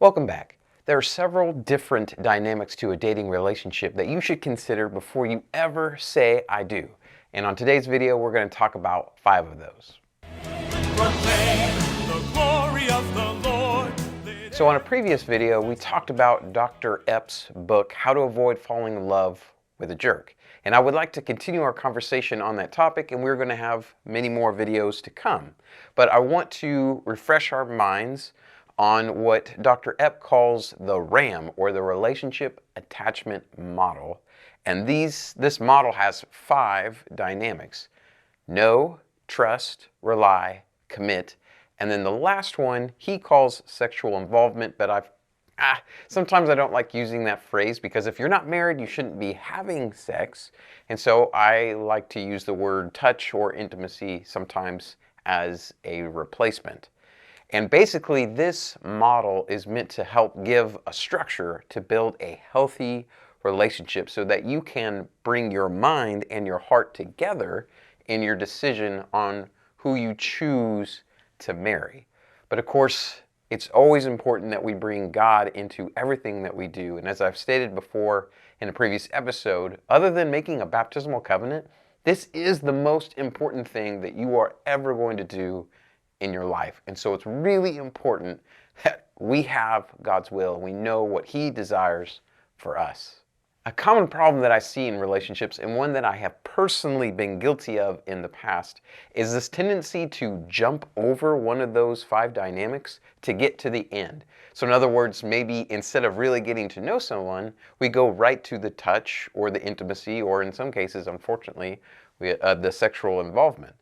Welcome back. There are several different dynamics to a dating relationship that you should consider before you ever say I do. And on today's video, we're going to talk about 5 of those. Proclaim the glory of the Lord. So on a previous video, we talked about Dr. Epps' book, How to Avoid Falling in Love with a Jerk. And I would like to continue our conversation on that topic, and we're going to have many more videos to come. But I want to refresh our minds on what Dr. Epp calls the RAM, or the Relationship Attachment Model. And this model has 5 dynamics: know, trust, rely, commit, and then the last one he calls sexual involvement, but sometimes I don't like using that phrase because if you're not married, you shouldn't be having sex. And so I like to use the word touch or intimacy sometimes as a replacement. And basically, this model is meant to help give a structure to build a healthy relationship so that you can bring your mind and your heart together in your decision on who you choose to marry. But of course, it's always important that we bring God into everything that we do. And as I've stated before in a previous episode, other than making a baptismal covenant, this is the most important thing that you are ever going to do in your life. And so it's really important that we have God's will. We know what He desires for us. A common problem that I see in relationships, and one that I have personally been guilty of in the past, is this tendency to jump over one of those 5 dynamics to get to the end. So in other words, maybe instead of really getting to know someone, we go right to the touch or the intimacy, or in some cases, unfortunately, the sexual involvement.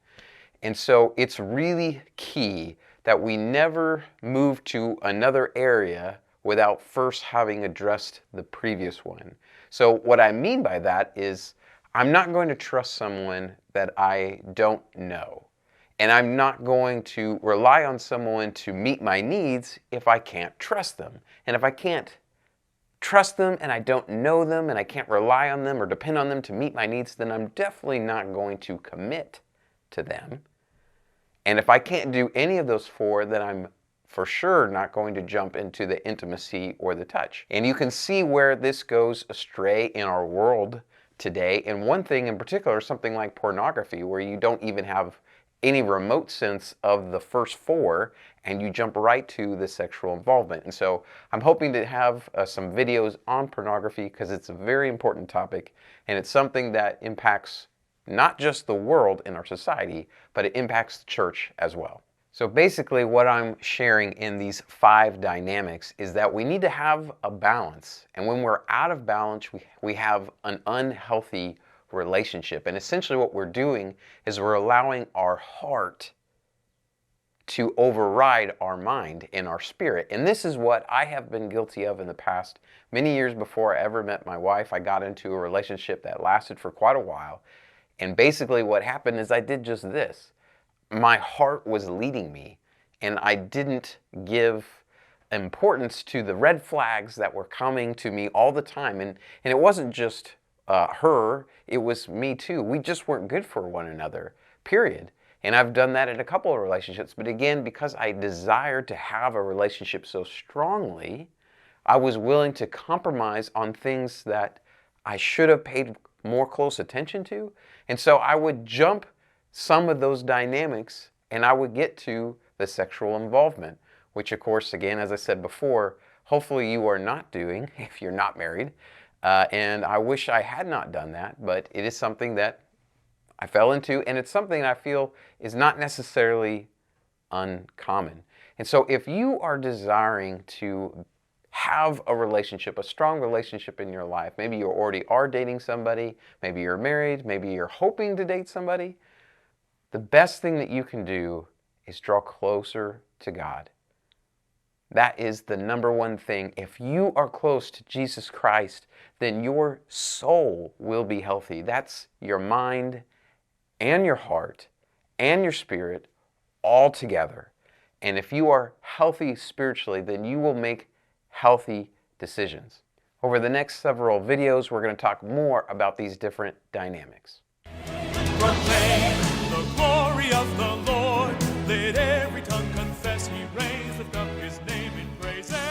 And so it's really key that we never move to another area without first having addressed the previous one. So what I mean by that is I'm not going to trust someone that I don't know. And I'm not going to rely on someone to meet my needs if I can't trust them. And if I can't trust them and I don't know them and I can't rely on them or depend on them to meet my needs, then I'm definitely not going to commit to them. And if I can't do any of those 4, then I'm for sure not going to jump into the intimacy or the touch. And you can see where this goes astray in our world today. And one thing in particular, something like pornography, where you don't even have any remote sense of the first 4, and you jump right to the sexual involvement. And so I'm hoping to have some videos on pornography because it's a very important topic, and it's something that impacts not just the world in our society, but it impacts the church as well. So basically what I'm sharing in these 5 dynamics is that we need to have a balance. And when we're out of balance, we have an unhealthy relationship. And essentially what we're doing is we're allowing our heart to override our mind and our spirit. And this is what I have been guilty of in the past. Many years before I ever met my wife, I got into a relationship that lasted for quite a while. And basically what happened is I did just this. My heart was leading me, and I didn't give importance to the red flags that were coming to me all the time. And it wasn't just her, it was me too. We just weren't good for one another, period. And I've done that in a couple of relationships. But again, because I desired to have a relationship so strongly, I was willing to compromise on things that I should have paid more close attention to. And so I would jump some of those dynamics and I would get to the sexual involvement, which of course, again, as I said before, hopefully you are not doing if you're not married. And I wish I had not done that, but it is something that I fell into, and it's something I feel is not necessarily uncommon. And so if you are desiring to have a relationship, a strong relationship in your life, maybe you already are dating somebody, maybe you're married, maybe you're hoping to date somebody, the best thing that you can do is draw closer to God. That is the number one thing. If you are close to Jesus Christ, then your soul will be healthy. That's your mind and your heart and your spirit all together. And if you are healthy spiritually, then you will make healthy decisions. Over the next several videos, we're going to talk more about these different dynamics. Proclaim the glory of the Lord. Let